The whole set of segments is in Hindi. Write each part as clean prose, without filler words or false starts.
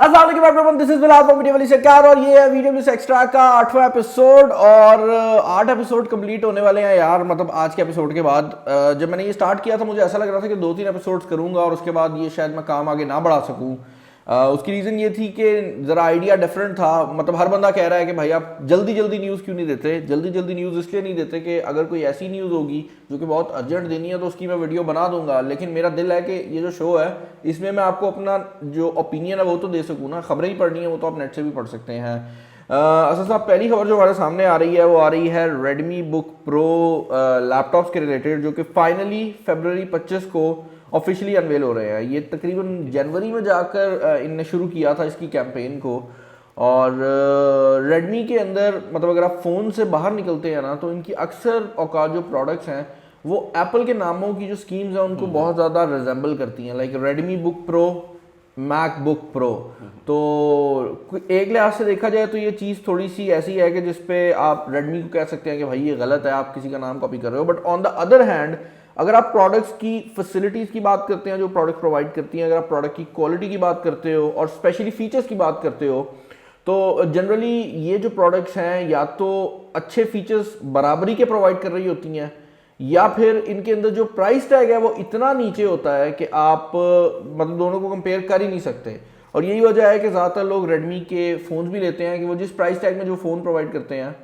This is Bilal from video वाली सरकार और ये है वीडियो न्यूज़ एक्स्ट्रा का 8वां एपिसोड और 8 एपिसोड कंप्लीट होने वाले हैं यार। मतलब आज के एपिसोड के बाद जब मैंने ये स्टार्ट किया था मुझे ऐसा लग रहा था कि 2-3 एपिसोड्स करूंगा और उसके बाद ये शायद मैं काम आगे ना बढ़ा सकूं। उसकी रीज़न ये थी कि ज़रा आइडिया डिफरेंट था। मतलब हर बंदा कह रहा है कि भाई आप जल्दी जल्दी न्यूज़ क्यों नहीं देते। जल्दी न्यूज़ इसलिए नहीं देते कि अगर कोई ऐसी न्यूज़ होगी जो कि बहुत अर्जेंट देनी है तो उसकी मैं वीडियो बना दूंगा, लेकिन मेरा दिल है कि ये जो शो है इसमें मैं आपको अपना जो ओपिनियन है वो तो दे सकूँ ना। खबरें ही पढ़नी है वो तो आप नेट से भी पढ़ सकते हैं। असल साहब पहली खबर जो हमारे सामने आ रही है वो आ रही है रेडमी बुक प्रो लैपटॉप्स के रिलेटेड, जो कि फाइनली फरवरी 25 को ऑफिशियली अनवेल हो रहे हैं। ये तकरीबन जनवरी में जाकर इनने शुरू किया था इसकी कैंपेन को। और रेडमी के अंदर मतलब अगर आप फ़ोन से बाहर निकलते हैं ना तो इनकी अक्सर औकात जो प्रोडक्ट्स हैं वो एप्पल के नामों की जो स्कीम्स हैं उनको बहुत ज़्यादा रिजेंबल करती हैं। Like Redmi book pro, MacBook pro. तो एक लिहाज से देखा जाए तो ये चीज़ थोड़ी सी ऐसी है कि जिसपे आप रेडमी को कह सकते हैं कि भाई ये गलत है, आप किसी का नाम कॉपी कर रहे हो। But on the other hand अगर आप प्रोडक्ट्स की फैसिलिटीज़ की बात करते हैं जो प्रोडक्ट प्रोवाइड करती हैं, अगर आप प्रोडक्ट की क्वालिटी की बात करते हो और स्पेशली फीचर्स की बात करते हो तो जनरली ये जो प्रोडक्ट्स हैं या तो अच्छे फीचर्स बराबरी के प्रोवाइड कर रही होती हैं या फिर इनके अंदर जो प्राइस टैग है वो इतना नीचे होता है कि आप मतलब दोनों को कंपेयर कर ही नहीं सकते। और यही वजह है कि ज़्यादातर लोग रेडमी के फ़ोन्स भी लेते हैं कि वो जिस प्राइस टैग में जो फ़ोन प्रोवाइड करते हैं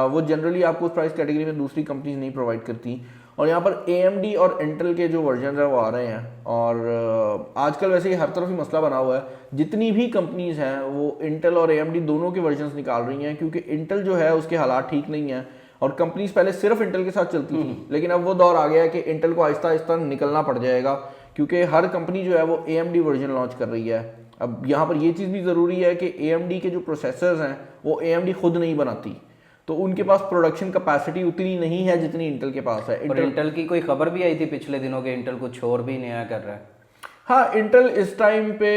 वो जनरली आपको उस प्राइस कैटेगरी में दूसरी कंपनीज नहीं प्रोवाइड करती। और यहाँ पर AMD और इंटेल के जो वर्जन है वो आ रहे हैं और आजकल वैसे ही हर तरफ ही मसला बना हुआ है। जितनी भी कंपनीज हैं वो इंटेल और AMD दोनों के वर्जन्स निकाल रही हैं क्योंकि इंटेल जो है उसके हालात ठीक नहीं है और कंपनीज पहले सिर्फ इंटेल के साथ चलती थी, लेकिन अब वो दौर आ गया है कि इंटेल को आहिस्ता आहिस्ता निकलना पड़ जाएगा क्योंकि हर कंपनी जो है वो AMD वर्जन लॉन्च कर रही है। अब यहाँ पर ये चीज़ भी ज़रूरी है कि AMD के जो प्रोसेसर्स हैं वो AMD खुद नहीं बनाती, तो उनके पास प्रोडक्शन कैपेसिटी उतनी नहीं है जितनी इंटेल के पास है। इंटेल की कोई खबर भी आई थी पिछले दिनों के इंटेल कुछ और भी नया कर रहा है। हाँ, इंटेल इस टाइम पे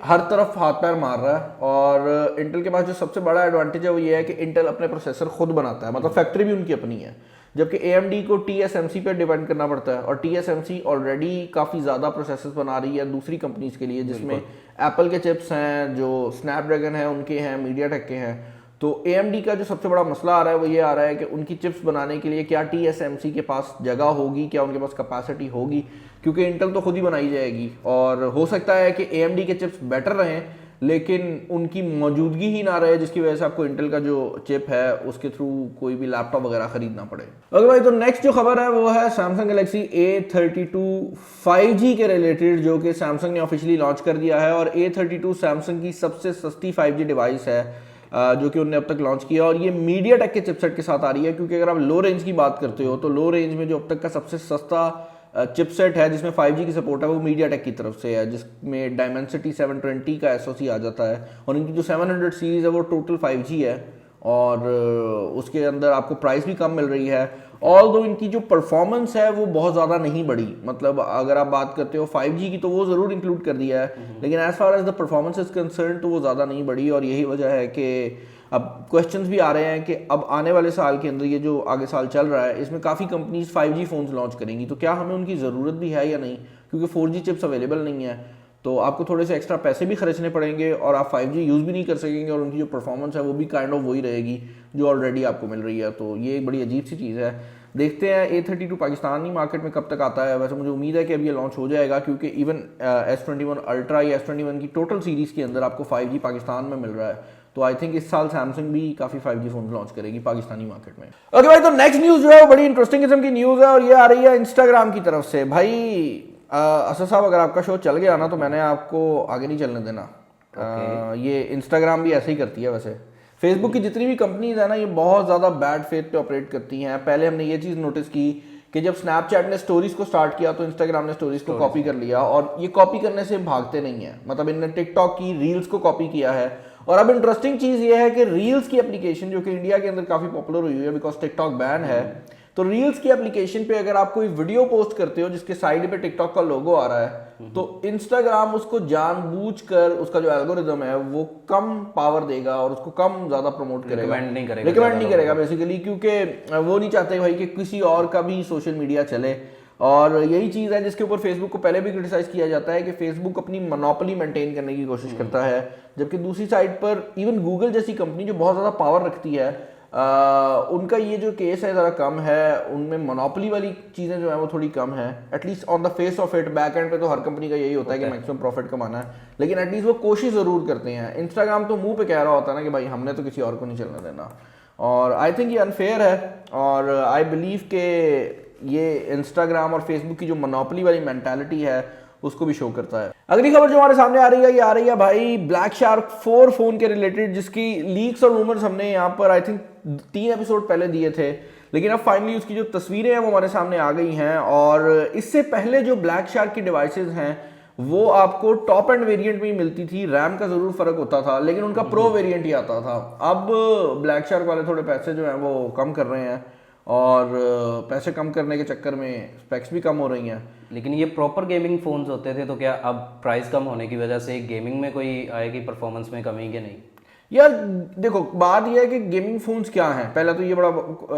हर तरफ हाथ पैर मार रहा है और इंटेल के पास जो सबसे बड़ा एडवांटेज है वो ये है कि इंटेल अपने प्रोसेसर खुद बनाता है, मतलब फैक्ट्री भी उनकी अपनी है, जबकि AMD को TSMC पे डिपेंड करना पड़ता है। और TSMC ऑलरेडी काफ़ी ज़्यादा प्रोसेसर्स बना रही है दूसरी कंपनीज के लिए, जिसमें एप्पल के चिप्स हैं, जो स्नैपड्रैगन है उनके हैं, मीडियाटेक के हैं। तो AMD का जो सबसे बड़ा मसला आ रहा है वो ये आ रहा है कि उनकी चिप्स बनाने के लिए क्या TSMC के पास जगह होगी, क्या उनके पास कैपेसिटी होगी, क्योंकि इंटेल तो खुद ही बनाई जाएगी। और हो सकता है कि AMD के चिप्स बेटर रहें लेकिन उनकी मौजूदगी ही ना रहे, जिसकी वजह से आपको इंटेल का जो चिप है उसके थ्रू कोई भी लैपटॉप वगैरह खरीदना पड़े। अगर भाई तो नेक्स्ट जो खबर है वो है सैमसंग गैलेक्सी A32 5G के रिलेटेड, जो कि सैमसंग ने ऑफिशियली लॉन्च कर दिया है। और A32 सैमसंग की सबसे सस्ती 5G डिवाइस है जो कि उन्होंने अब तक लॉन्च किया और ये मीडियाटेक के चिपसेट के साथ आ रही है। क्योंकि अगर आप लो रेंज की बात करते हो तो लो रेंज में जो अब तक का सबसे सस्ता चिपसेट है जिसमें 5G की सपोर्ट है वो मीडियाटेक की तरफ से है, जिसमें डायमेंसिटी 720 का SoC आ जाता है। और इनकी जो 700 सीरीज है वो टोटल 5G है और उसके अंदर आपको प्राइस भी कम मिल रही है। ऑल दो इनकी जो परफॉर्मेंस है वो बहुत ज़्यादा नहीं बढ़ी, मतलब अगर आप बात करते हो 5G की तो वो ज़रूर इंक्लूड कर दिया है, लेकिन as far as the performance is concern तो वो ज़्यादा नहीं बढ़ी। और यही वजह है कि अब क्वेश्चंस भी आ रहे हैं कि अब आने वाले साल के अंदर ये जो आगे साल चल रहा है इसमें काफ़ी कंपनीज 5G फ़ोन्स लॉन्च करेंगी, तो क्या हमें उनकी ज़रूरत भी है या नहीं, क्योंकि 4G चिप्स अवेलेबल नहीं है तो आपको थोड़े से एक्स्ट्रा पैसे भी खर्चने पड़ेंगे और आप 5G यूज़ भी नहीं कर सकेंगे और उनकी जो परफॉर्मेंस है वो भी काइंड ऑफ वही रहेगी जो ऑलरेडी आपको मिल रही है। तो ये एक बड़ी अजीब सी चीज़ है। देखते हैं A32 पाकिस्तानी मार्केट में कब तक आता है। वैसे मुझे उम्मीद है कि अब ये लॉन्च हो जाएगा क्योंकि इवन S21 अल्ट्रा या S21 की टोटल सीरीज़ के अंदर आपको 5G पाकिस्तान में मिल रहा है। तो आई थिंक इस साल सैमसंग भी काफ़ी 5G फोन लॉन्च करेगी पाकिस्तानी मार्केट में। ओके भाई, तो नेक्स्ट न्यूज़ जो है वो बड़ी इंटरेस्टिंग किस्म की न्यूज़ है और ये आ रही है इंस्टाग्राम की तरफ से। भाई असद साहब अगर आपका शो चल गया ना तो मैंने आपको आगे नहीं चलने देना। ये इंस्टाग्राम भी ऐसे ही करती है। वैसे फेसबुक की जितनी भी कंपनीज है ना ये बहुत ज़्यादा बैड फेथ पे ऑपरेट करती हैं। पहले हमने ये चीज़ नोटिस की कि जब स्नैपचैट ने स्टोरीज को स्टार्ट किया तो इंस्टाग्राम ने स्टोरीज को कॉपी कर लिया और ये कॉपी करने से भागते नहीं है। मतलब इनने टिकटॉक की रील्स को कॉपी किया है और अब इंटरेस्टिंग चीज़ ये है कि रील्स की एप्लीकेशन जो कि इंडिया के अंदर काफ़ी पॉपुलर हुई है बिकॉज टिकटॉक बैन है, तो रील्स की एप्लीकेशन पे अगर आप कोई वीडियो पोस्ट करते हो जिसके साइड पे टिकटॉक का लोगो आ रहा है तो इंस्टाग्राम उसको जानबूझकर उसका जो एल्गोरिदम है वो कम पावर देगा और उसको कम ज्यादा प्रमोट करेगा, रिकमेंड नहीं करेगा बेसिकली, क्योंकि वो नहीं चाहते भाई कि किसी और का भी सोशल मीडिया चले। और यही चीज़ है जिसके ऊपर फेसबुक को पहले भी क्रिटिसाइज किया जाता है कि फेसबुक अपनी मोनोपोली मेंटेन करने की कोशिश करता है, जबकि दूसरी साइड पर इवन गूगल जैसी कंपनी जो बहुत ज़्यादा पावर रखती है, उनका ये जो केस है ज़रा कम है, उनमें मोनोपोली वाली चीज़ें जो है वो थोड़ी कम है, at least on the face of it. Back and पे तो हर कंपनी का यही होता है कि मैक्सिमम प्रॉफिट कमाना है, लेकिन एटलीस्ट वो कोशिश ज़रूर करते हैं। इंस्टाग्राम तो मुंह पे कह रहा होता है ना कि भाई हमने तो किसी और को नहीं चलने देना, और आई थिंक ये अनफेयर है, और आई बिलीव के ये इंस्टाग्राम और फेसबुक की जो मोनोपोली वाली मेंटालिटी है उसको भी शो करता है। अगली खबर जो हमारे सामने आ रही है, ये आ रही है भाई ब्लैक शार्क 4 फोन के रिलेटेड, जिसकी लीक्स और रूमर्स हमने यहाँ पर आई थिंक 3 एपिसोड पहले दिए थे, लेकिन अब फाइनली उसकी जो तस्वीरें हैं वो हमारे सामने आ गई हैं। और इससे पहले जो ब्लैक शार्क की डिवाइसेज हैं वो आपको टॉप एंड वेरिएंट में ही मिलती थी, रैम का जरूर फर्क होता था, लेकिन उनका प्रो वेरिएंट ही आता था। अब ब्लैक शार्क वाले थोड़े पैसे जो हैं वो कम कर रहे हैं, और पैसे कम करने के चक्कर में स्पेक्स भी कम हो रही हैं। लेकिन ये प्रॉपर गेमिंग फोन्स होते थे, तो क्या अब प्राइस कम होने की वजह से गेमिंग में कोई आएगी परफॉर्मेंस में कमी कि नहीं? यार देखो, बात यह है कि गेमिंग फोन्स क्या हैं, पहला तो ये बड़ा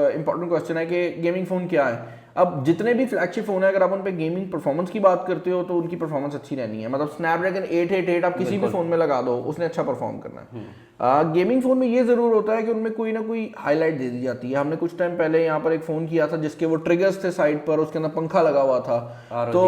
इंपॉर्टेंट क्वेश्चन है कि गेमिंग फोन क्या है। अब जितने भी फ्लैगशिप फोन है, अगर आप उन पे गेमिंग परफॉर्मेंस की बात करते हो तो उनकी परफॉर्मेंस अच्छी रहनी है। मतलब स्नैपड्रैगन 888 आप किसी भी फोन में लगा दो, उसने अच्छा परफॉर्म करना है। गेमिंग फोन में ये जरूर होता है कि उनमें कोई ना कोई हाईलाइट दे दी जाती है। हमने कुछ टाइम पहले यहाँ पर एक फोन किया था जिसके वो ट्रिगर्स थे साइड पर, उसके अंदर पंखा लगा हुआ था, तो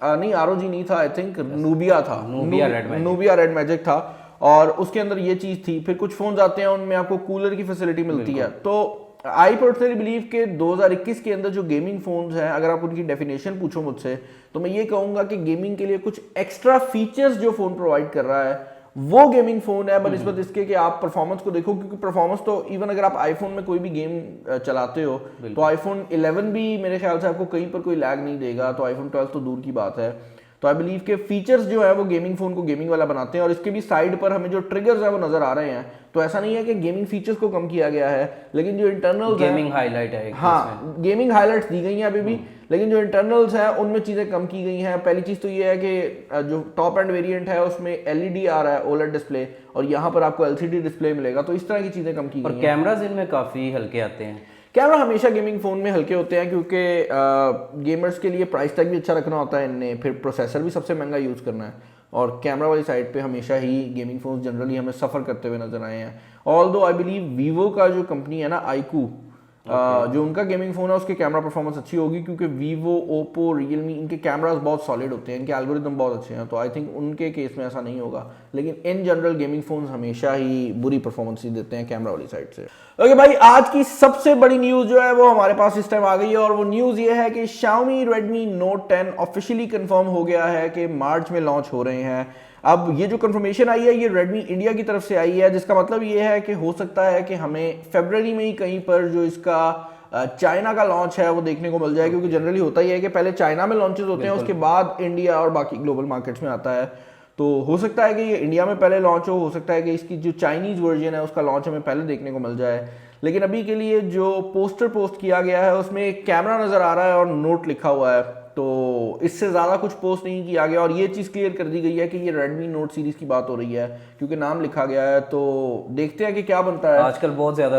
नहीं ROG नहीं था, आई थिंक नूबिया था, नूबिया रेड मैजिक था, और उसके अंदर ये चीज थी। फिर कुछ फोन आते हैं उनमें आपको कूलर की फैसिलिटी मिलती है। तो आई पर्सनली बिलीव के 2021 के अंदर जो गेमिंग फोन्स हैं, अगर आप उनकी डेफिनेशन पूछो मुझसे, तो मैं ये कहूंगा कि गेमिंग के लिए कुछ एक्स्ट्रा फीचर्स जो फोन प्रोवाइड कर रहा है वो गेमिंग फोन है, बनिस्बत इसके कि आप परफॉर्मेंस को देखो। क्योंकि परफॉर्मेंस तो इवन अगर आप आईफोन में कोई भी गेम चलाते हो तो आईफोन 11 भी मेरे ख्याल से आपको कहीं पर कोई लैग नहीं देगा, तो आईफोन 12 तो दूर की बात है। तो आई बिलीव के फीचर्स जो है वो गेमिंग फोन को गेमिंग वाला बनाते हैं। और इसके भी साइड पर हमें जो ट्रिगर्स है वो नजर आ रहे हैं, तो ऐसा नहीं है कि गेमिंग फीचर्स को कम किया गया है, लेकिन जो इंटरनल्स गेमिंग हाईलाइट है, हाँ गेमिंग हाईलाइट्स दी गई हैं अभी भी, लेकिन जो इंटरनल्स हैं उनमें चीजें कम की गई हैं। पहली चीज तो ये है कि जो टॉप एंड वेरिएंट है उसमें LED आ रहा है, OLED डिस्प्ले, और यहाँ पर आपको LCD डिस्प्ले मिलेगा, तो इस तरह की चीजें कम की गई हैं। और कैमरास इनमें काफी हल्के आते हैं। कैमरा हमेशा गेमिंग फोन में हल्के होते हैं, क्योंकि गेमर्स के लिए प्राइस टैग भी अच्छा रखना होता है इनने, फिर प्रोसेसर भी सबसे महंगा यूज करना है, और कैमरा वाली साइड पे हमेशा ही गेमिंग फोन जनरली हमें सफर करते हुए नजर आए हैं। ऑल्दो आई बिलीव वीवो का जो कंपनी है ना iQOO, जो उनका गेमिंग फोन है उसके कैमरा परफॉर्मेंस अच्छी होगी, क्योंकि वीवो, ओप्पो, रियलमी, इनके कैमरास बहुत सॉलिड होते हैं, इनके एल्गोरिदम बहुत अच्छे हैं, तो आई थिंक उनके केस में ऐसा नहीं होगा। लेकिन इन जनरल गेमिंग फोन्स हमेशा ही बुरी परफॉर्मेंस ही देते हैं कैमरा वाली साइड से। ओके भाई, आज की सबसे बड़ी न्यूज जो है वो हमारे पास इस टाइम आ गई है, और वो न्यूज ये है कि Xiaomi Redmi Note 10 officially confirm हो गया है कि मार्च में लॉन्च हो रहे हैं। अब ये जो कंफर्मेशन आई है ये रेडमी इंडिया की तरफ से आई है, जिसका मतलब ये है कि हो सकता है कि हमें फरवरी में ही कहीं पर जो इसका चाइना का लॉन्च है वो देखने को मिल जाए, क्योंकि जनरली होता ही है कि पहले चाइना में लॉन्चेस होते हैं, उसके बाद इंडिया और बाकी ग्लोबल मार्केट्स में आता है। तो हो सकता है कि ये इंडिया में पहले लॉन्च हो सकता है कि इसकी जो चाइनीज वर्जन है उसका लॉन्च हमें पहले देखने को मिल जाए। लेकिन अभी के लिए जो पोस्टर पोस्ट किया गया है उसमें एक कैमरा नजर आ रहा है और नोट लिखा हुआ है, तो इससे ज्यादा कुछ पोस्ट नहीं किया गया। और ये चीज क्लियर कर दी गई है कि ये Redmi Note सीरीज की बात हो रही है, क्योंकि नाम लिखा गया है। तो देखते हैं कि क्या बनता है। आजकल बहुत ज्यादा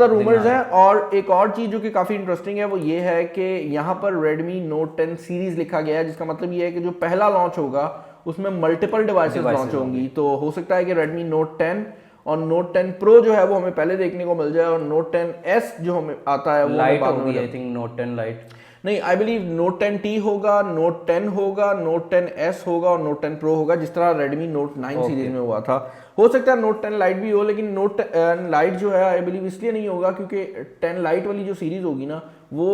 रूमर्स हैं, और एक और चीज जो कि काफी इंटरेस्टिंग है वो ये है कि यहाँ पर Redmi Note 10 सीरीज लिखा गया है, जिसका मतलब ये है कि जो पहला लॉन्च होगा उसमें मल्टीपल डिवाइसेस लॉन्च होंगी। तो हो सकता है कि Redmi Note 10 और Note 10 Pro जो है वो हमें पहले देखने को मिल जाए, और Note 10s जो हमें आता है वो लाइट होगी, आई थिंक Note 10 लाइट नहीं, आई बिलीव Note 10T होगा, Note 10 होगा, Note 10s होगा और Note 10 Pro होगा, जिस तरह Redmi Note 9 सीरीज में हुआ था। हो सकता है Note 10 Lite भी हो, लेकिन Note 10 Lite जो है आई बिलीव इसलिए नहीं होगा क्योंकि 10 Lite वाली जो सीरीज होगी ना वो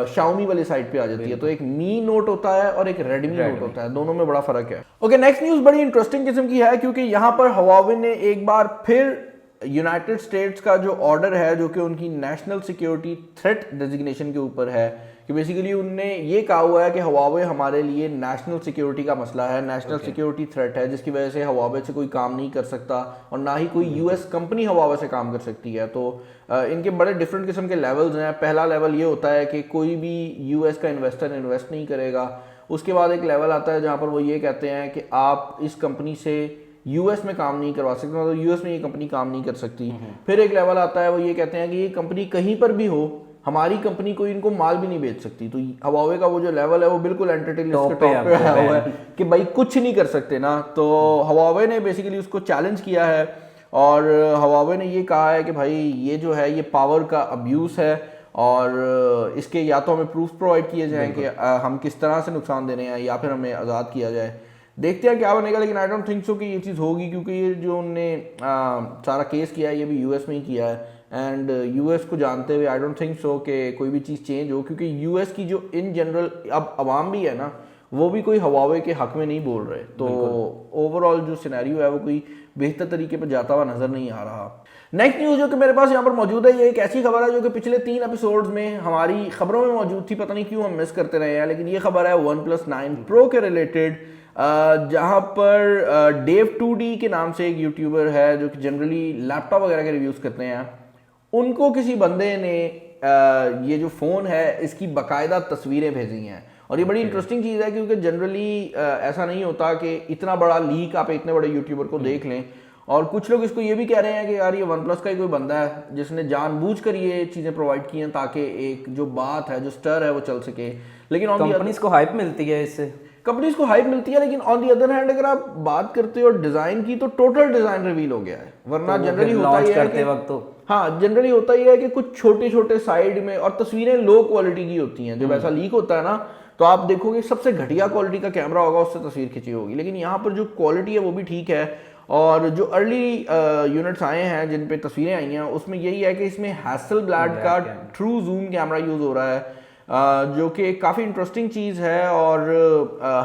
Xiaomi वाली साइड पे आ जाती है। तो एक Mi Note होता है और एक Redmi Note होता है, दोनों में बड़ा फर्क है। ओके, नेक्स्ट न्यूज बड़ी इंटरेस्टिंग किस्म की है, क्योंकि यहाँ पर Huawei ने एक बार फिर यूनाइटेड स्टेट्स का जो ऑर्डर है, जो कि उनकी नेशनल सिक्योरिटी थ्रेट डेजिग्नेशन के ऊपर है, कि बेसिकली उनने ये कहा हुआ है कि Huawei हमारे लिए नेशनल सिक्योरिटी का मसला है, नेशनल सिक्योरिटी थ्रेट है, जिसकी वजह से Huawei से कोई काम नहीं कर सकता और ना ही कोई यूएस कंपनी Huawei से काम कर सकती है। तो इनके बड़े डिफरेंट किस्म के लेवल्स हैं। पहला लेवल ये होता है कि कोई भी यूएस का इन्वेस्टर इन्वेस्ट नहीं करेगा। उसके बाद एक लेवल आता है जहाँ पर वो ये कहते हैं कि आप इस कंपनी से यूएस में काम नहीं करवा सकते, मतलब यूएस में ये कंपनी काम नहीं कर सकती। फिर एक लेवल आता है वो ये कहते हैं कि ये कंपनी कहीं पर भी हो, हमारी कंपनी कोई इनको माल भी नहीं बेच सकती। तो Huawei का वो जो लेवल है वो बिल्कुल एंटरटेन टॉप के पे टॉप पे है, आया हुआ है कि भाई कुछ नहीं कर सकते ना। तो Huawei ने बेसिकली उसको चैलेंज किया है और Huawei ने ये कहा है कि भाई ये जो है ये पावर का अब्यूज़ है और इसके या तो हमें प्रूफ प्रोवाइड किए जाएं कि हम किस तरह से नुकसान दे रहे हैं या फिर हमें आज़ाद किया जाए। देखते हैं क्या बनेगा, लेकिन आई डोंट थिंक सो कि ये चीज़ होगी, क्योंकि ये जो उनने सारा केस किया है ये भी यूएस में ही किया है एंड यूएस को जानते हुए आई डोंट थिंक सो कि कोई भी चीज़ चेंज हो, क्योंकि यूएस की जो इन जनरल अब आवाम भी है ना वो भी कोई Huawei के हक में नहीं बोल रहे। तो ओवरऑल जो सिनेरियो है वो कोई बेहतर तरीके पर जाता हुआ नजर नहीं आ रहा। नेक्स्ट न्यूज़ जो कि मेरे पास यहाँ पर मौजूद है, ये एक ऐसी खबर है जो कि पिछले 3 एपिसोड्स में हमारी खबरों में मौजूद थी, पता नहीं क्यों हम मिस करते रहे हैं, लेकिन ये खबर है OnePlus 9 Pro के रिलेटेड, जहाँ पर डेव 2D के नाम से एक यूट्यूबर है जो कि जनरली लैपटॉप वगैरह के रिव्यूज़ करते हैं, उनको किसी बंदे ने ये जो फ़ोन है इसकी बाकायदा तस्वीरें भेजी हैं। और ये बड़ी इंटरेस्टिंग चीज़ है क्योंकि जनरली ऐसा नहीं होता कि इतना बड़ा लीक आप इतने बड़े यूट्यूबर को देख लें। और कुछ लोग इसको ये भी कह रहे हैं कि यार ये OnePlus का ही कोई बंदा है जिसने जानबूझकर ये चीज़ें प्रोवाइड की हैं ताकि एक जो बात है, जो स्टर है वो चल सके। लेकिन कंपनीज को हाइप मिलती है इससे, कंपनीज को हाइप मिलती है, लेकिन ऑन दी अदर हैंड अगर आप बात करते हो डिज़ाइन की तो टोटल डिज़ाइन रिवील हो गया है। वरना तो जनरली होता ही है करते वक्त तो हाँ जनरली होता ही है कि कुछ छोटे छोटे साइड में और तस्वीरें लो क्वालिटी की होती हैं। जब ऐसा लीक होता है ना तो आप देखोगे सबसे घटिया क्वालिटी का कैमरा होगा उससे तस्वीर खिंची होगी, लेकिन यहाँ पर जो क्वालिटी है वो भी ठीक है। और जो अर्ली यूनिट्स आए हैं जिन पे तस्वीरें आई हैं उसमें यही है कि इसमें हैसलब्लैड का ट्रू जूम कैमरा यूज़ हो रहा है, जो कि काफ़ी इंटरेस्टिंग चीज़ है। और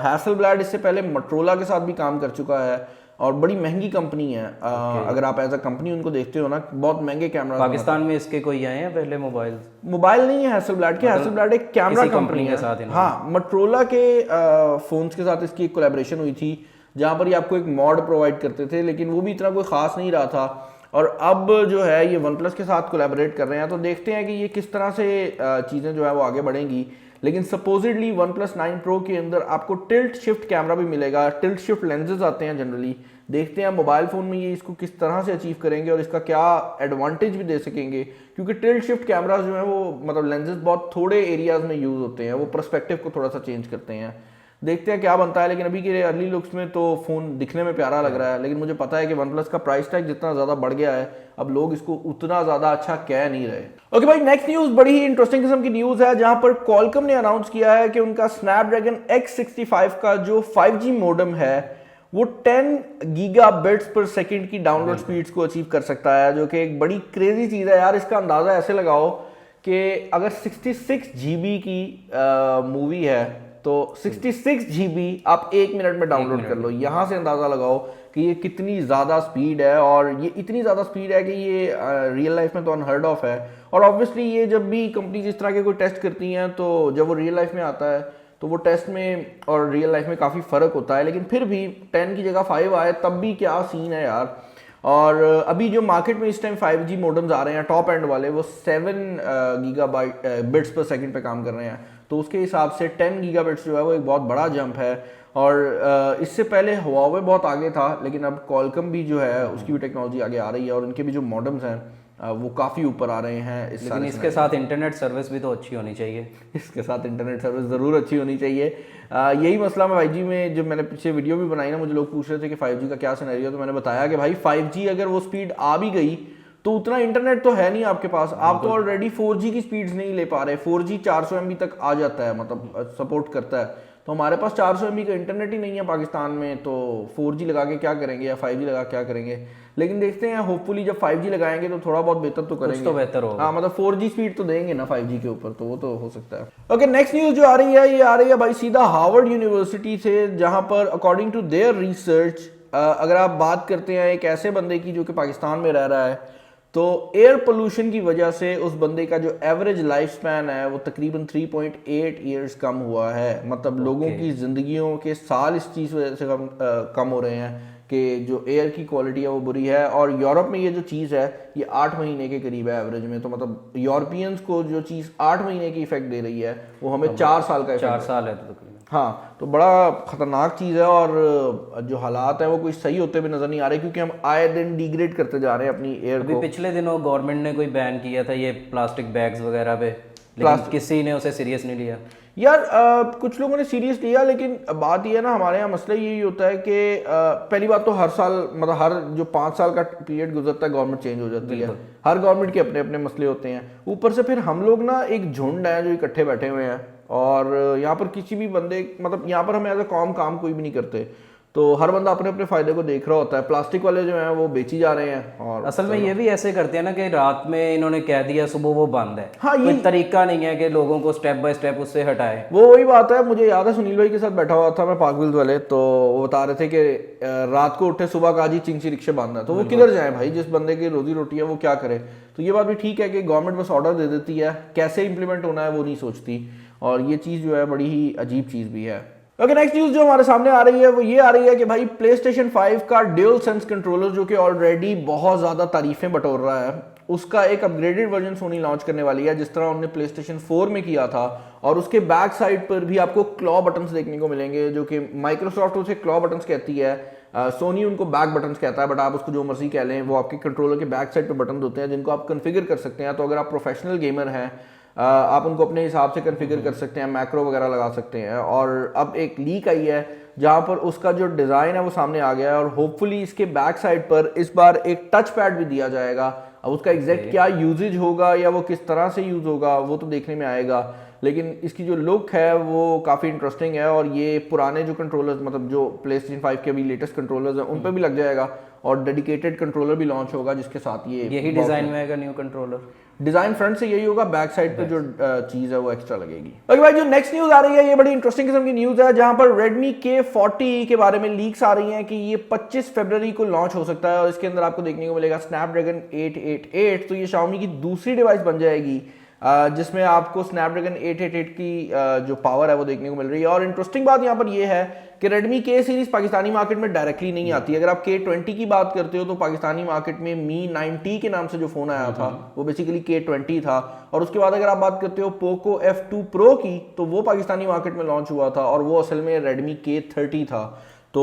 हैसलब्लैड इससे पहले मोटरोला के साथ भी काम कर चुका है और बड़ी महंगी कंपनी है। अगर आप एज अ कंपनी उनको देखते हो ना, बहुत महंगे कैमरा। पाकिस्तान में इसके कोई आए हैं पहले मोबाइल नहीं है हैसलब्लैड के, हैसलब्लैड एक कैमरा कंपनी है। हाँ, मोटरोला के फोन्स के साथ इसकी एक कोलैबोरेशन हुई थी जहाँ पर ये आपको एक मॉड प्रोवाइड करते थे, लेकिन वो भी इतना कोई खास नहीं रहा था। और अब जो है ये OnePlus के साथ कोलैबोरेट कर रहे हैं, तो देखते हैं कि ये किस तरह से चीज़ें जो है वो आगे बढ़ेंगी। लेकिन सपोजिडली OnePlus 9 Pro के अंदर आपको टिल्ट शिफ्ट कैमरा भी मिलेगा, टिल्ट शिफ्ट लेंसेज आते हैं जनरली। देखते हैं मोबाइल फ़ोन में ये इसको किस तरह से अचीव करेंगे और इसका क्या एडवांटेज भी दे सकेंगे, क्योंकि टिल्ट शिफ्ट कैमराज जो है वो मतलब लेंसेज बहुत थोड़े एरियाज में यूज़ होते हैं, वो पर्सपेक्टिव को थोड़ा सा चेंज करते हैं। देखते हैं क्या बनता है, लेकिन अभी के अर्ली लुक्स में तो फ़ोन दिखने में प्यारा लग रहा है। लेकिन मुझे पता है कि OnePlus का प्राइस टैग जितना ज़्यादा बढ़ गया है अब लोग इसको उतना ज़्यादा अच्छा कह नहीं रहे। ओके भाई, नेक्स्ट न्यूज़ बड़ी ही इंटरेस्टिंग किस्म की न्यूज़ है, जहां पर Qualcomm ने अनाउंस किया है कि उनका Snapdragon X65 का जो 5G मॉडेम है वो 10 गीगाबिट्स पर सेकंड की डाउनलोड स्पीड्स को अचीव कर सकता है, जो कि एक बड़ी क्रेजी चीज़ है यार। इसका अंदाज़ा ऐसे लगाओ कि अगर 66 GB की मूवी है तो 66 GB आप 1 मिनट में डाउनलोड कर लो। यहाँ से अंदाज़ा लगाओ कि ये कितनी ज़्यादा स्पीड है, और ये इतनी ज़्यादा स्पीड है कि ये रियल लाइफ में तो अनहर्ड ऑफ है। और ऑब्वियसली ये जब भी कंपनीज इस तरह के कोई टेस्ट करती हैं तो जब वो रियल लाइफ में आता है तो वो टेस्ट में और रियल लाइफ में काफ़ी फ़र्क होता है, लेकिन फिर भी 10 की जगह 5 आए तब भी क्या सीन है यार। और अभी जो मार्केट में इस टाइम 5G मॉडेम्स आ रहे हैं टॉप एंड वाले, वो 7 गीगाबाइट बिट्स पर सेकंड पे काम कर रहे हैं, तो उसके हिसाब से 10 गीगाबिट्स जो है वो एक बहुत बड़ा जंप है। और इससे पहले Huawei बहुत आगे था, लेकिन अब Qualcomm भी जो है उसकी भी टेक्नोलॉजी आगे आ रही है और उनके भी जो मॉडेम्स हैं वो काफ़ी ऊपर आ रहे हैं। लेकिन इसके साथ इंटरनेट सर्विस भी तो अच्छी होनी चाहिए। इसके साथ इंटरनेट सर्विस ज़रूर अच्छी होनी चाहिए। यही मसला मैं 5G में, जब मैंने पीछे वीडियो भी बनाई ना, मुझे लोग पूछ रहे थे कि 5G का क्या सिनेरियो, तो मैंने बताया कि भाई 5G अगर वो स्पीड आ भी गई तो उतना इंटरनेट तो है नहीं आपके पास, आप तो ऑलरेडी 4G की स्पीड्स नहीं ले पा रहे। 4G 400 MB तक आ जाता है, मतलब सपोर्ट करता है, तो हमारे पास 400 MB का इंटरनेट ही नहीं है पाकिस्तान में, तो 4G लगा के क्या करेंगे या 5G लगा क्या करेंगे। लेकिन देखते हैं, होपफुली जब 5G लगाएंगे तो थोड़ा बहुत बेहतर तो करेंगे, तो बेहतर होगा। हाँ, मतलब 4G स्पीड तो देंगे ना 5G के ऊपर, तो वो तो हो सकता है। ओके, नेक्स्ट न्यूज़ जो आ रही है ये आ रही है भाई सीधा हार्वर्ड यूनिवर्सिटी से, जहाँ पर अकॉर्डिंग टू देयर रिसर्च अगर आप बात करते हैं एक ऐसे बंदे की जो कि पाकिस्तान में रह रहा है, तो एयर पोल्यूशन की वजह से उस बंदे का जो एवरेज लाइफ स्पैन है वो तकरीबन 3.8 ईयर्स कम हुआ है। मतलब लोगों की ज़िंदगियों के साल इस चीज़ वजह से कम हो रहे हैं कि जो एयर की क्वालिटी है वो बुरी है। और यूरोप में ये जो चीज़ है ये 8 महीने के करीब है एवरेज में, तो मतलब यूरोपियंस को जो चीज़ 8 महीने की इफेक्ट दे रही है वो हमें 4 साल का 4 साल है तो तकरीबन। हाँ, तो बड़ा खतरनाक चीज़ है और जो हालात हैं वो कोई सही होते भी नज़र नहीं आ रहे, क्योंकि हम आए दिन डिग्रेड करते जा रहे हैं अपनी एयर अभी को। पिछले दिनों गवर्नमेंट ने कोई बैन किया था ये प्लास्टिक बैग्स वगैरह पे, लेकिन किसी ने उसे सीरियस नहीं लिया। यार कुछ लोगों ने सीरियस लिया, लेकिन बात ये है ना, हमारे यहाँ मसला यही होता है कि पहली बात तो हर साल, मतलब हर जो 5 साल का पीरियड गुजरता है गवर्नमेंट चेंज हो जाती है, हर गवर्नमेंट के अपने अपने मसले होते हैं। ऊपर से फिर हम लोग ना एक झुंड है जो इकट्ठे बैठे हुए हैं, और यहाँ पर किसी भी बंदे, मतलब यहाँ पर हम एज अ काम कोई भी नहीं करते, तो हर बंदा अपने अपने फायदे को देख रहा होता है। प्लास्टिक वाले जो हैं वो बेची जा रहे हैं, और असल में ये भी ऐसे करते हैं ना कि रात में इन्होंने कह दिया सुबह वो बंद है। हाँ, कोई तरीका नहीं है कि लोगों को स्टेप बाय स्टेप उससे हटाए। वो वही बात है। मुझे याद है सुनील भाई के साथ बैठा हुआ था मैं पार्कविल्स वाले, तो वो बता रहे थे कि रात को उठे सुबह का आज ही चिंची रिक्शे बांधना है, तो वो किधर जाए भाई, जिस बंदे की रोजी रोटी है वो क्या करे। तो ये बात भी ठीक है कि गवर्नमेंट बस ऑर्डर दे देती है, कैसे इंप्लीमेंट होना है वो नहीं सोचती, और ये चीज़ जो है बड़ी ही अजीब चीज़ भी है। ओके, नेक्स्ट न्यूज़ जो हमारे सामने आ रही है वो ये आ रही है कि भाई PlayStation 5 का ड्यूल सेंस कंट्रोलर, जो कि ऑलरेडी बहुत ज़्यादा तारीफें बटोर रहा है, उसका एक अपग्रेडेड वर्जन सोनी लॉन्च करने वाली है, जिस तरह उन्होंने PlayStation 4 में किया था। और उसके बैक साइड पर भी आपको क्लॉ बटन्स देखने को मिलेंगे, जो कि माइक्रोसॉफ्ट उसे क्लॉ बटन्स कहती है, सोनी उनको बैक बटन्स कहता है, बट आप उसको जो मर्जी कह लें, वो आपके कंट्रोलर के बैक साइड पर बटन होते हैं जिनको आप कन्फिगर कर सकते हैं। तो अगर आप प्रोफेशनल गेमर हैं, आप उनको अपने हिसाब से कन्फिगर कर सकते हैं, मैक्रो वगैरह लगा सकते हैं। और अब एक लीक आई है जहां पर उसका जो डिज़ाइन है वो सामने आ गया है, और होपफुली इसके बैक साइड पर इस बार एक टच पैड भी दिया जाएगा। अब उसका एग्जैक्ट क्या यूजेज होगा या वो किस तरह से यूज होगा वो तो देखने में आएगा, लेकिन इसकी जो लुक है वो काफ़ी इंटरेस्टिंग है। और ये पुराने जो कंट्रोलर्स, मतलब जो PlayStation 5 के अभी लेटेस्ट कंट्रोलर्स हैं, उन पर भी लग जाएगा, और डेडिकेटेड कंट्रोलर भी लॉन्च होगा जिसके साथ यही डिज़ाइन में आएगा न्यू कंट्रोलर। डिजाइन फ्रंट से यही होगा, बैक साइड पे जो चीज है वो एक्स्ट्रा लगेगी। ओके भाई, जो नेक्स्ट न्यूज आ रही है ये बड़ी इंटरेस्टिंग किस्म की न्यूज है, जहां पर Redmi K40 के बारे में लीक्स आ रही हैं कि ये 25 फरवरी को लॉन्च हो सकता है, और इसके अंदर आपको देखने को मिलेगा Snapdragon 888। तो ये Xiaomi की दूसरी डिवाइस बन जाएगी जिसमें आपको Snapdragon 888 की जो पावर है वो देखने को मिल रही है। और इंटरेस्टिंग बात यहाँ पर ये है कि Redmi K series Pakistani market में डायरेक्टली नहीं आती। अगर आप K20 की बात करते हो तो पाकिस्तानी मार्केट में Mi 9T के नाम से जो फोन आया था वो बेसिकली K20 था, और उसके बाद अगर आप बात करते हो Poco F2 Pro की, तो वो पाकिस्तानी मार्केट में लॉन्च हुआ था, और वो असल में Redmi K30 था। तो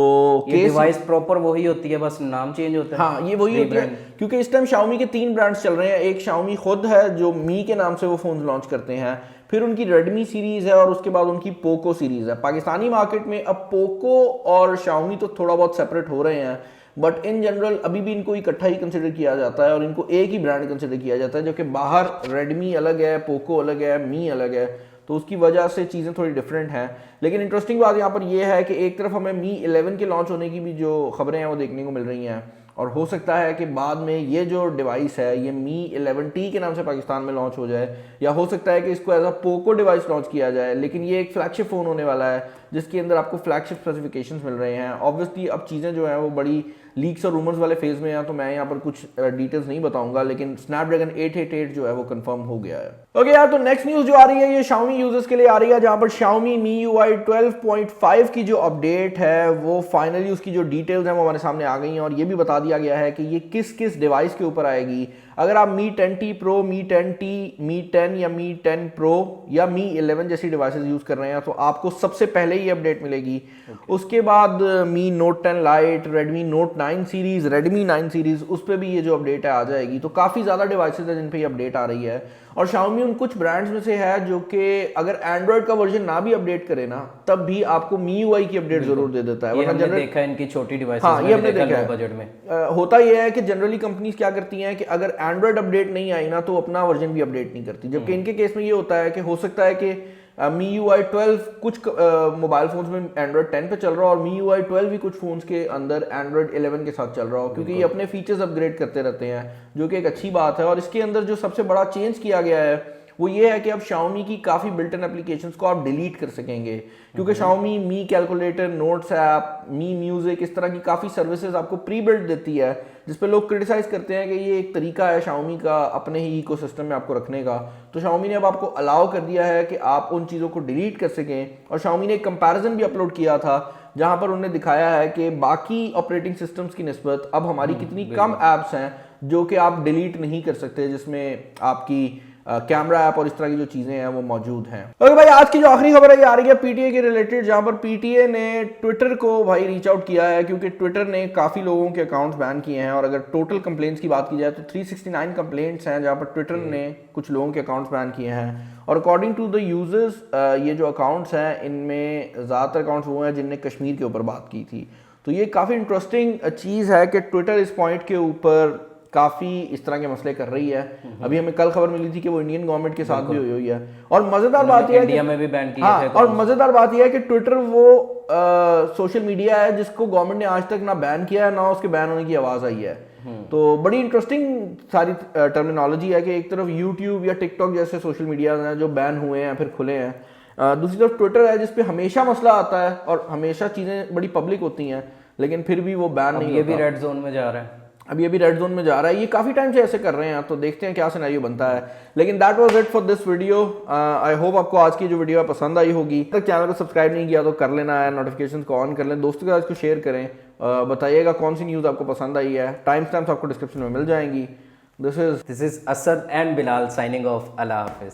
ये डिवाइस प्रॉपर वही होती है, बस नाम चेंज होता है। हाँ, ये वही होती है, क्योंकि इस टाइम Xiaomi के 3 ब्रांड्स चल रहे हैं। एक Xiaomi खुद है जो Mi के नाम से वो फोन लॉन्च करते हैं, फिर उनकी Redmi सीरीज है, और उसके बाद उनकी Poco सीरीज है। पाकिस्तानी मार्केट में अब Poco और Xiaomi तो थोड़ा बहुत सेपरेट हो रहे हैं, बट इन जनरल अभी भी इनको इकट्ठा ही कंसिडर किया जाता है, और इनको एक ही ब्रांड कंसिडर किया जाता है, जो कि बाहर Redmi अलग है, Poco अलग है, Mi अलग है, तो उसकी वजह से चीज़ें थोड़ी डिफरेंट हैं। लेकिन इंटरेस्टिंग बात यहाँ पर यह है कि एक तरफ हमें Mi 11 के लॉन्च होने की भी जो खबरें हैं वो देखने को मिल रही हैं, और हो सकता है कि बाद में ये जो डिवाइस है ये Mi 11T के नाम से पाकिस्तान में लॉन्च हो जाए, या हो सकता है कि इसको as a Poco device launch किया जाए। लेकिन ये एक फ्लैगशिप फ़ोन होने वाला है जिसके अंदर आपको फ्लैगशिप स्पेसिफिकेशंस मिल रहे हैं। ऑब्वियसली अब चीज़ें जो हैं वो बड़ी लीक्स और रूमर्स वाले फेज में है, तो मैं यहाँ पर कुछ डिटेल्स नहीं बताऊंगा, लेकिन Snapdragon 888 जो है वो कंफर्म हो गया है। ओके यार, तो नेक्स्ट न्यूज़ जो आ रही है ये Xiaomi यूजर्स के लिए आ रही है, जहाँ पर Xiaomi MIUI 12.5 की जो अपडेट है वो फाइनली उसकी जो डिटेल्स हैं वो हमारे सामने आ गई हैं, और ये भी बता दिया गया है कि ये किस किस डिवाइस के ऊपर आएगी। अगर आप Mi 10T Pro, Mi 10T, Mi 10 या Mi 10 Pro या Mi 11 जैसी डिवाइसेस यूज कर रहे हैं तो आपको सबसे पहले ये अपडेट मिलेगी। उसके बाद Mi Note 10 Lite, Redmi Note 9 series, Redmi 9 series, उस पर भी ये जो अपडेट है आ जाएगी। तो काफ़ी ज़्यादा डिवाइसेस है जिन पे ये अपडेट आ रही है, और Xiaomi उन कुछ ब्रांड्स में से है जो कि अगर एंड्रॉइड का वर्जन ना भी अपडेट करे ना, तब भी आपको MIUI की अपडेट जरूर दे देता है। ये हमने देखा है इनकी छोटी डिवाइसेस हाँ, ये हमने देखा है बजट में। होता ये है कि जनरली कंपनीज क्या करती हैं कि अगर एंड्रॉइड अपडेट नहीं आई ना तो अपना वर्जन भी अपडेट नहीं करती, जबकि इनके केस में ये होता है कि हो सकता है कि MIUI 12 कुछ मोबाइल फोन्स में एंड्रॉइड 10 पे चल रहा हो, और MIUI 12 भी कुछ फोन्स के अंदर एंड्रॉइड 11 के साथ चल रहा हो, क्योंकि ये अपने फीचर्स अपग्रेड करते रहते हैं, जो कि एक अच्छी बात है। और इसके अंदर जो सबसे बड़ा चेंज किया गया है वो ये है कि अब Xiaomi की काफ़ी बिल्ट इन एप्लीकेशंस को आप डिलीट कर सकेंगे, क्योंकि Xiaomi Mi calculator, notes app, Mi music, इस तरह की काफ़ी सर्विसेज आपको प्री बिल्ट देती है, जिस पे लोग क्रिटिसाइज करते हैं कि ये एक तरीका है Xiaomi का अपने ही इकोसिस्टम में आपको रखने का। तो Xiaomi ने अब आपको अलाउ कर दिया है कि आप उन चीज़ों को डिलीट कर सकें। और Xiaomi ने एक कंपैरिजन भी अपलोड किया था जहां पर उन्होंने दिखाया है कि बाकी ऑपरेटिंग सिस्टम्स की निस्बत अब हमारी कितनी कम ऐप्स हैं जो कि आप डिलीट नहीं कर सकते, जिसमें आपकी कैमरा ऐप और इस तरह की जो चीज़ें हैं वो मौजूद हैं। ओके भाई, आज की जो आखिरी खबर है ये आ रही है पीटीए के रिलेटेड, जहां पर पीटीए ने ट्विटर को भाई रीच आउट किया है, क्योंकि ट्विटर ने काफ़ी लोगों के अकाउंट्स बैन किए हैं। और अगर टोटल कंप्लेंट्स की बात की जाए तो 369 कंप्लेंट्स हैं जहां पर ट्विटर ने कुछ लोगों के अकाउंट्स बैन किए हैं। और अकॉर्डिंग टू द यूजर्स ये जो अकाउंट्स हैं इनमें ज़्यादातर अकाउंट्स वो हैं जिनने कश्मीर के ऊपर बात की थी। तो ये काफ़ी इंटरेस्टिंग चीज़ है कि ट्विटर इस पॉइंट के ऊपर काफ़ी इस तरह के मसले कर रही है। अभी हमें कल खबर मिली थी कि वो इंडियन गवर्नमेंट के साथ भी हुई हुई है। और मज़ेदार बात यह है इंडिया में भी बैन किए हाँ, थे। और मज़ेदार बात यह है कि ट्विटर वो सोशल मीडिया है जिसको गवर्नमेंट ने आज तक ना बैन किया है ना उसके बैन होने की आवाज़ आई है। तो बड़ी इंटरेस्टिंग सारी टर्मिनोलॉजी है कि एक तरफ यूट्यूब या टिकटॉक जैसे सोशल मीडिया हैं जो बैन हुए हैं फिर खुले हैं, दूसरी तरफ ट्विटर है जिसपे हमेशा मसला आता है और हमेशा चीज़ें बड़ी पब्लिक होती हैं लेकिन फिर भी वो बैन नहीं होता। ये भी रेड जोन में जा रहा है, अभी अभी रेड जोन में जा रहा है। ये काफ़ी टाइम से ऐसे कर रहे हैं, तो देखते हैं क्या सिनेरियो बनता है। लेकिन that was it for this video. I hope आपको आज की जो वीडियो है पसंद आई होगी। तक चैनल को सब्सक्राइब नहीं किया तो कर लेना है, नोटिफिकेशन को ऑन कर लें, दोस्तों के साथ इसको शेयर करें। बताइएगा कौन सी न्यूज़ आपको पसंद आई है, टाइम स्टैम्प्स आपको डिस्क्रिप्शन में मिल जाएंगी। This is Asad and Bilal signing off. Allah Hafiz.